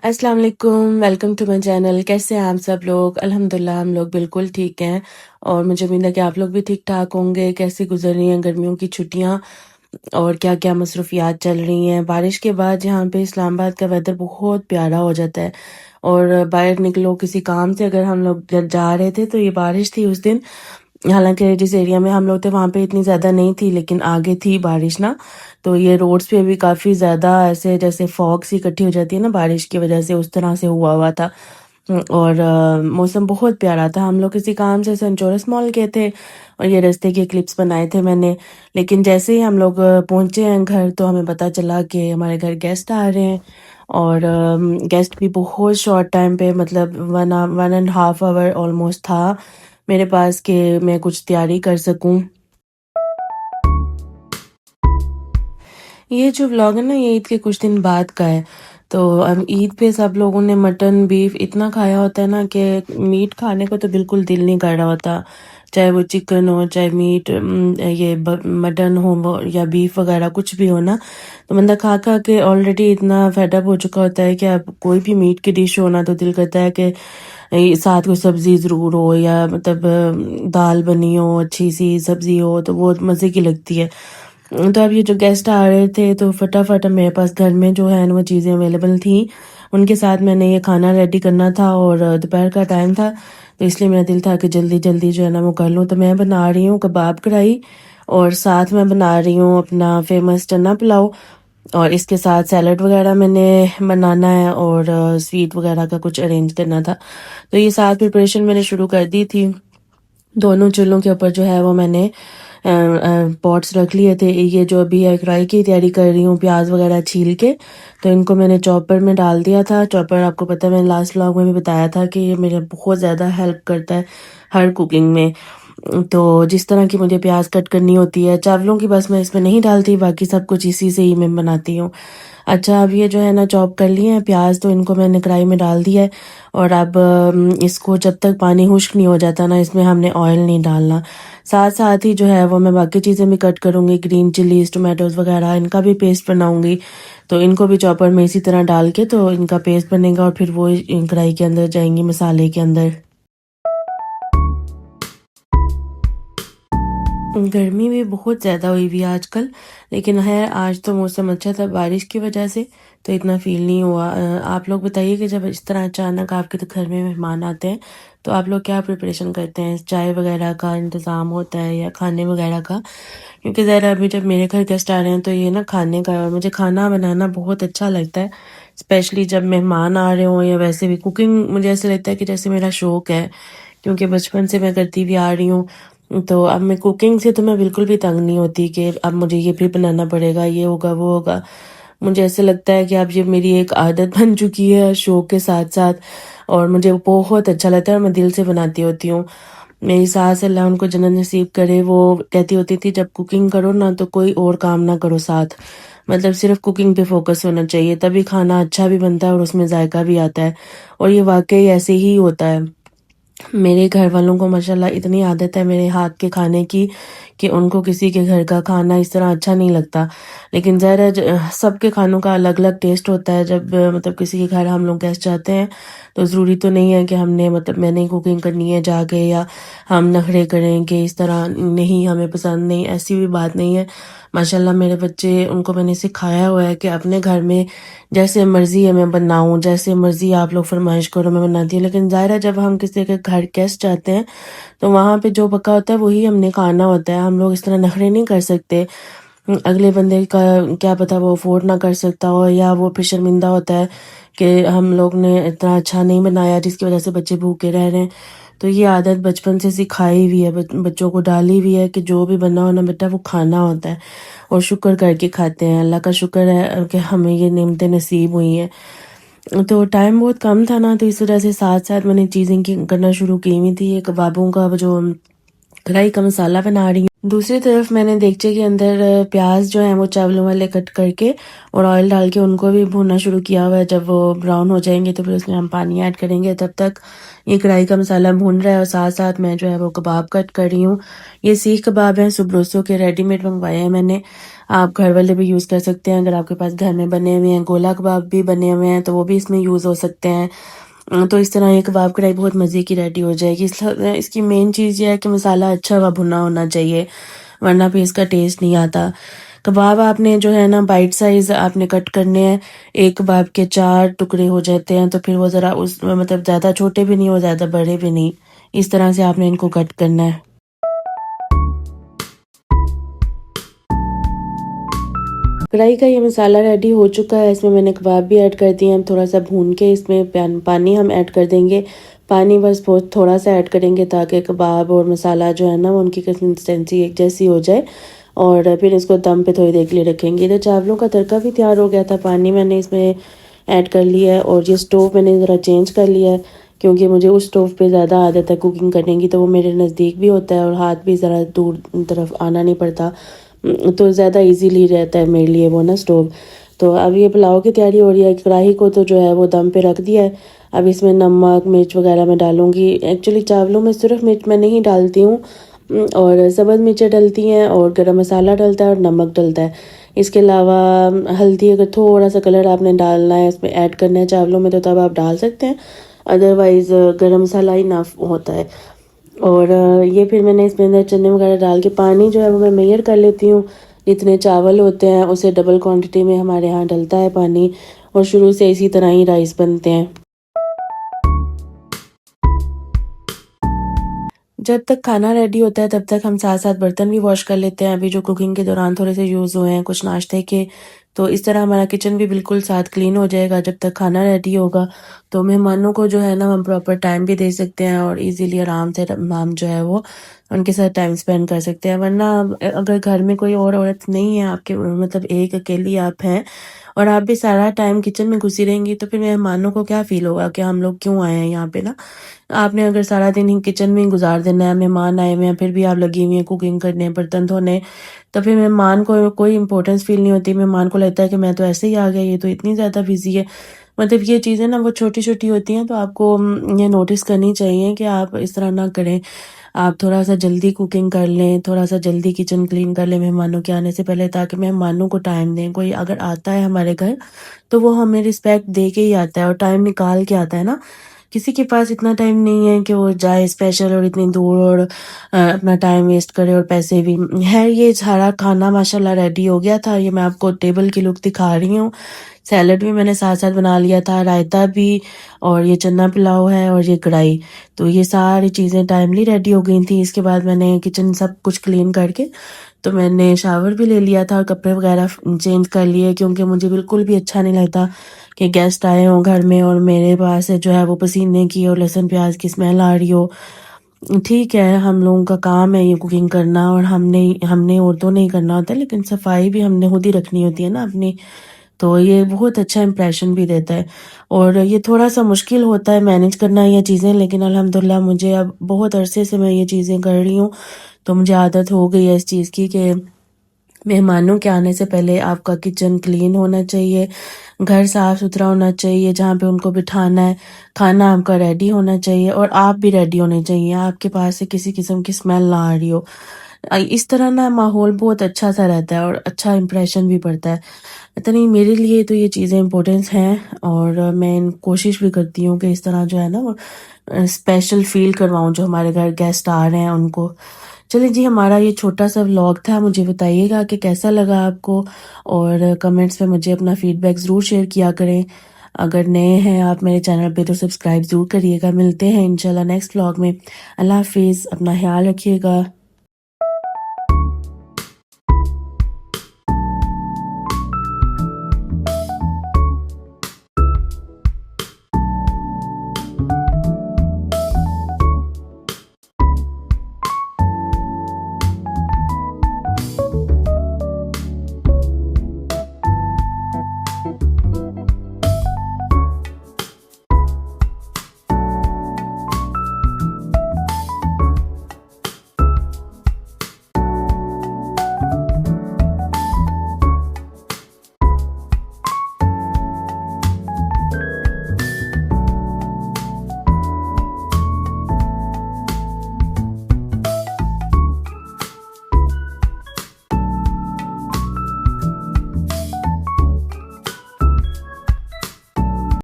अस्सलाम वालेकुम, welcome to my channel. कैसे हैं आप सब लोग? अल्हम्दुलिल्लाह हम लोग बिल्कुल ठीक हैं और मुझे उम्मीद है कि आप लोग भी ठीक-ठाक होंगे। कैसी गुज़र रही हैं गर्मियों की छुट्टियाँ और क्या-क्या मसरूफ़ियात चल रही हैं? बारिश के बाद यहाँ पे इस्लामाबाद का वेदर बहुत प्यारा हो जाता है और बाहर निकलो किसी काम से अगर हम लोग जा रहे थे तो ये बारिश थी उस दिन। हालाँकि जिस एरिया में हम लोग थे वहाँ पे इतनी ज़्यादा नहीं थी लेकिन आगे थी बारिश ना, तो ये रोड्स पे भी काफ़ी ज़्यादा ऐसे जैसे फॉग सी इकट्ठी हो जाती है ना बारिश की वज़ह से, उस तरह से हुआ था। और मौसम बहुत प्यारा था। हम लोग किसी काम से सेंट जॉर्ज मॉल गए थे और ये रास्ते के क्लिप्स बनाए थे मैंने। लेकिन जैसे ही हम लोग पहुँचे हैं घर तो हमें पता चला कि हमारे घर गेस्ट आ रहे हैं और गेस्ट भी बहुत शॉर्ट टाइम पे मतलब 1 एंड हाफ ऑवर ऑलमोस्ट था मेरे पास कि मैं कुछ तैयारी कर सकूँ। ये जो व्लॉग है ना ये ईद के कुछ दिन बाद का है। तो ईद पे सब लोगों ने मटन, बीफ इतना खाया होता है ना कि मीट खाने को तो बिल्कुल दिल नहीं कर रहा होता। चाहे वो चिकन हो, चाहे मीट ये मटन हो वो या बीफ वगैरह कुछ भी हो ना, तो बंदा खा-खा के ऑलरेडी इतना फेड अप हो चुका होता है कि अब कोई भी मीट की डिश हो ना तो दिल करता है कि साथ कोई सब्ज़ी ज़रूर हो या मतलब दाल बनी हो, अच्छी-सी सब्ज़ी हो तो वो मज़े की लगती है। तो अब ये जो गेस्ट आ रहे थे तो फटाफट मेरे पास घर में जो है ना वो चीज़ें अवेलेबल थी। उनके साथ मैंने ये खाना रेडी करना था और दोपहर का टाइम था, तो इसलिए मेरा दिल था कि जल्दी-जल्दी जो है ना वो कर लूँ। तो मैं बना रही हूँ कबाब कढ़ाई और साथ में बना रही हूँ अपना फ़ेमस चना पुलाव और इसके साथ सैलड वग़ैरह मैंने बनाना है और स्वीट वग़ैरह का कुछ अरेंज करना था। तो ये साथ प्रिपरेशन मैंने शुरू कर दी थी। दोनों चूल्हों के ऊपर जो है वो मैंने पॉट्स रख लिए थे। ये जो अभी है कढ़ाई की तैयारी कर रही हूँ प्याज वगैरह छील के, तो इनको मैंने चॉपर में डाल दिया था। चॉपर आपको पता है मैंने लास्ट व्लॉग में भी बताया था कि ये मेरे बहुत ज़्यादा हेल्प करता है हर कुकिंग में। तो जिस तरह की मुझे प्याज कट करनी होती है चावलों की बस मैं इसमें नहीं डालती, बाकी सब कुछ इसी से ही मैं बनाती हूँ। अच्छा अब ये जो है ना चॉप कर लिए हैं प्याज, तो इनको मैंने कढ़ाई में डाल दिया है और अब इसको जब तक पानी खुश्क नहीं हो जाता ना इसमें हमने ऑयल नहीं डालना। साथ-साथ ही जो है वो मैं बाकी चीज़ें भी कट करूँगी, ग्रीन चिलीज़, टोमेटोज़ वगैरह इनका भी पेस्ट बनाऊँगी। तो इनको भी चॉपर में इसी तरह डाल के तो इनका पेस्ट बनेगा और फिर वो कढ़ाई के अंदर जाएँगी मसाले के अंदर। गर्मी भी बहुत ज़्यादा हुई हुई है आजकल, लेकिन है आज तो मौसम अच्छा था बारिश की वजह से, तो इतना फ़ील नहीं हुआ। आप लोग बताइए कि जब इस तरह अचानक आपके तो घर में मेहमान आते हैं, तो आप लोग क्या प्रिपरेशन करते हैं? चाय वगैरह का इंतज़ाम होता है या खाने वगैरह का? क्योंकि ज़रा अभी जब मेरे घर गेस्ट आ रहे हैं, तो ये ना खाने का और मुझे खाना बनाना बहुत अच्छा लगता है, स्पेशली जब मेहमान आ रहे हों या वैसे भी कुकिंग मुझे ऐसा लगता है कि जैसे मेरा शौक है, क्योंकि बचपन से मैं करती भी आ रही हूँ। तो अब मैं कुकिंग से तो मैं बिल्कुल भी तंग नहीं होती कि अब मुझे ये भी बनाना पड़ेगा, ये होगा, वो होगा। मुझे ऐसे लगता है कि अब ये मेरी एक आदत बन चुकी है शौक के साथ-साथ और मुझे बहुत अच्छा लगता है और मैं दिल से बनाती होती हूँ। मेरी सास अल्लाह उनको जन्नत नसीब करे, वो कहती होती थी जब कुकिंग करो ना तो कोई और काम ना करो साथ। मतलब सिर्फ़ कुकिंग पे फ़ोकस होना चाहिए, तभी खाना अच्छा भी बनता है और उसमें जायका भी आता है और ये वाक़ई ऐसे ही होता है। मेरे घर वालों को माशाल्लाह इतनी आदत है मेरे हाथ के खाने की कि उनको किसी के घर का खाना इस तरह अच्छा नहीं लगता। लेकिन ज़ाहिर है सबके खानों का अलग-अलग टेस्ट होता है। जब मतलब किसी के घर हम लोग गेस्ट जाते हैं, तो ज़रूरी तो नहीं है कि हमने मतलब मैंने ही कुकिंग करनी है जाके या हम नखरे करें कि इस तरह नहीं हमें पसंद नहीं, ऐसी भी बात नहीं है। माशाल्लाह मेरे बच्चे उनको मैंने सिखाया हुआ है कि अपने घर में जैसे मर्ज़ी है मैं बनाऊँ, जैसे मर्ज़ी आप लोग फ़रमाइश करो मैं बनाती हूँ। लेकिन ज़ाहिर है जब हम किसी के घर गेस्ट जाते हैं, तो वहाँ पे जो पका होता है वही हमने खाना होता है। हम लोग इस तरह नखरे नहीं कर सकते। अगले बंदे का क्या पता वो अफ़ोर्ड ना कर सकता हो या वो फिर शर्मिंदा होता है कि हम लोग ने इतना अच्छा नहीं बनाया जिसकी वज़ह से बच्चे भूखे रह रहे हैं। तो ये आदत बचपन से सिखाई हुई है, बच्चों को डाली हुई है कि जो भी बना हो ना बेटा वो खाना होता है और शुक्र करके खाते हैं। अल्लाह का शुक्र है कि हमें ये नेमतें नसीब हुई हैं। तो टाइम बहुत कम था ना, तो इस वज़ह से साथ-साथ मैंने चीज़ें की करना शुरू की हुई थी। ये कबाबों का वो जो कढ़ाई का मसाला बना रही हूँ। दूसरी तरफ मैंने देगचे के अंदर प्याज़ जो हैं वो चावलों वाले कट करके और ऑयल डाल के उनको भी भूनना शुरू किया हुआ है। जब वो ब्राउन हो जाएँगे तो फिर उसमें हम पानी ऐड करेंगे। तब तक ये कढ़ाई का मसाला भून रहा है और साथ-साथ मैं जो है वो कबाब कट कर रही हूँ। ये सीख कबाब हैं, सुब्रोसो के रेडीमेड मंगवाए हैं मैंने। आप घर वाले भी यूज़ कर सकते हैं। अगर आपके पास घर में बने हुए हैं, गोला कबाब भी बने हुए हैं, तो वो भी इसमें यूज़ हो सकते हैं। तो इस तरह ये कबाब कढ़ाई बहुत मज़े की रेडी हो जाएगी। इसकी मेन चीज़ ये है कि मसाला अच्छा व भुना होना चाहिए, वरना फिर इसका टेस्ट नहीं आता। कबाब आपने जो है ना बाइट साइज़ आपने कट करने हैं। एक कबाब के 4 टुकड़े हो जाते हैं, तो फिर वो ज़रा उस मतलब ज़्यादा छोटे भी नहीं और ज़्यादा बड़े भी नहीं। इस तरह से आपने इनको कट करना है। कढ़ाई का ये मसाला रेडी हो चुका है। इसमें मैंने कबाब भी ऐड कर दिए हैं। थोड़ा-सा भून के इसमें पानी हम ऐड कर देंगे। पानी बस बहुत थोड़ा-सा ऐड करेंगे ताकि कबाब और मसाला जो है ना वो उनकी कंसिस्टेंसी एक जैसी हो जाए, और फिर इसको दम पे थोड़ी देर के लिए रखेंगे। इधर चावलों का तड़का भी तैयार हो गया था। पानी मैंने इसमें ऐड कर लिया है, और ये स्टोव मैंने ज़रा चेंज कर लिया है क्योंकि मुझे उस स्टोव पे ज़्यादा आदत है कुकिंग करने की, तो वो मेरे नज़दीक भी होता है और हाथ भी ज़रा दूर तरफ आना नहीं पड़ता। तो ज़्यादा इजीली रहता है मेरे लिए वो ना स्टोव। तो अब ये पुलाव की तैयारी हो रही है। कढ़ाई को तो जो है वो दम पे रख दिया है। अब इसमें नमक मिर्च वगैरह मैं डालूँगी। एक्चुअली चावलों में सिर्फ मिर्च मैं नहीं डालती हूँ, और सब्ज़ मिर्चें डलती हैं और गरम मसाला डलता है और नमक डलता है। इसके अलावा हल्दी अगर थोड़ा-सा कलर आपने डालना है, इसमें ऐड करना है चावलों में, तो तब आप डाल सकते हैं। अदरवाइज़ गरम मसाला ही इनफ होता है। और ये फिर मैंने इसमें अंदर चने वगैरह डाल के पानी जो है वो मैं मेजर कर लेती हूँ। जितने चावल होते हैं उससे डबल क्वांटिटी में हमारे यहाँ डलता है पानी, और शुरू से इसी तरह ही राइस बनते हैं। जब तक खाना रेडी होता है तब तक हम साथ-साथ बर्तन भी वॉश कर लेते हैं। अभी जो कुकिंग के दौरान थोड़े से यूज़ हुए हैं कुछ नाश्ते के, तो इस तरह हमारा किचन भी बिल्कुल साथ क्लीन हो जाएगा। जब तक खाना रेडी होगा तो मेहमानों को जो है ना हम प्रॉपर टाइम भी दे सकते हैं और इज़िली आराम से हम जो है वो उनके साथ टाइम स्पेंड कर सकते हैं। वरना अगर घर में कोई और औरत नहीं है आपके, मतलब एक अकेली आप हैं और आप भी सारा टाइम किचन में घुसी रहेंगी, तो फिर मेहमानों को क्या फ़ील होगा कि हम लोग क्यों आए हैं यहाँ पे ना। आपने अगर सारा दिन ही किचन में ही गुज़ार देना है, मेहमान आए हुए हैं, फिर भी आप लगी हुई हैं कुकिंग करने, बर्तन धोने, तो फिर मेहमान को कोई इम्पोर्टेंस फ़ील नहीं होती। मेहमान को लगता है कि मैं तो ऐसे ही आ गया, ये तो इतनी ज़्यादा बिज़ी है। मतलब ये चीज़ें ना वो छोटी-छोटी होती हैं, तो आपको ये नोटिस करनी चाहिए कि आप इस तरह ना करें। आप थोड़ा-सा जल्दी कुकिंग कर लें, थोड़ा-सा जल्दी किचन क्लीन कर लें मेहमानों के आने से पहले, ताकि मेहमानों को टाइम दें। कोई अगर आता है हमारे घर, तो वो हमें रिस्पेक्ट दे के ही आता है और टाइम निकाल के आता है ना। किसी के पास इतना टाइम नहीं है कि वो जाए स्पेशल और इतनी दूर, और अपना टाइम वेस्ट करे और पैसे भी। है ये सारा खाना माशाल्लाह रेडी हो गया था। ये मैं आपको टेबल की लुक दिखा रही हूँ। सैलेड भी मैंने साथ-साथ बना लिया था, रायता भी, और ये चना पुलाव है और ये कढ़ाई। तो ये सारी चीज़ें टाइमली रेडी हो गई थी। इसके बाद मैंने किचन सब कुछ क्लीन करके, तो मैंने शावर भी ले लिया था और कपड़े वगैरह चेंज कर लिए, क्योंकि मुझे बिल्कुल भी अच्छा नहीं लगता कि गेस्ट आए हों घर में और मेरे पास से जो है वो पसीने की और लहसुन प्याज की स्मेल आ रही हो। ठीक है, हम लोगों का काम है ये कुकिंग करना, और हमने हमने औरतों ने ही करना होता है, लेकिन सफाई भी हमने खुद ही रखनी होती है ना अपनी। तो ये बहुत अच्छा इम्प्रेशन भी देता है, और ये थोड़ा-सा मुश्किल होता है मैनेज करना ये चीज़ें, लेकिन अल्हम्दुलिल्लाह मुझे अब बहुत अरसे से मैं ये चीज़ें कर रही हूँ, तो मुझे आदत हो गई है इस चीज़ की कि मेहमानों के आने से पहले आपका किचन क्लीन होना चाहिए, घर साफ-सुथरा होना चाहिए, जहाँ पे उनको बिठाना है, खाना आपका रेडी होना चाहिए और आप भी रेडी होने चाहिए, आपके पास से किसी किस्म की स्मेल ना आ रही हो। इस तरह ना माहौल बहुत अच्छा-सा रहता है और अच्छा इंप्रेशन भी पड़ता है। पता नहीं मेरे लिए तो ये चीज़ें इम्पोर्टेंस हैं, और मैं कोशिश भी करती हूँ कि इस तरह जो है ना वो स्पेशल फ़ील करवाऊँ जो हमारे घर गेस्ट आ रहे हैं उनको। चलिए जी, हमारा ये छोटा-सा व्लॉग था। मुझे बताइएगा कि कैसा लगा आपको, और कमेंट्स में मुझे अपना फ़ीडबैक ज़रूर शेयर किया करें। अगर नए हैं आप मेरे चैनल पे तो सब्सक्राइब ज़रूर करिएगा। मिलते हैं इंशाल्लाह नेक्स्ट व्लॉग में। अल्लाह हाफ़िज़, अपना ख़्याल रखिएगा।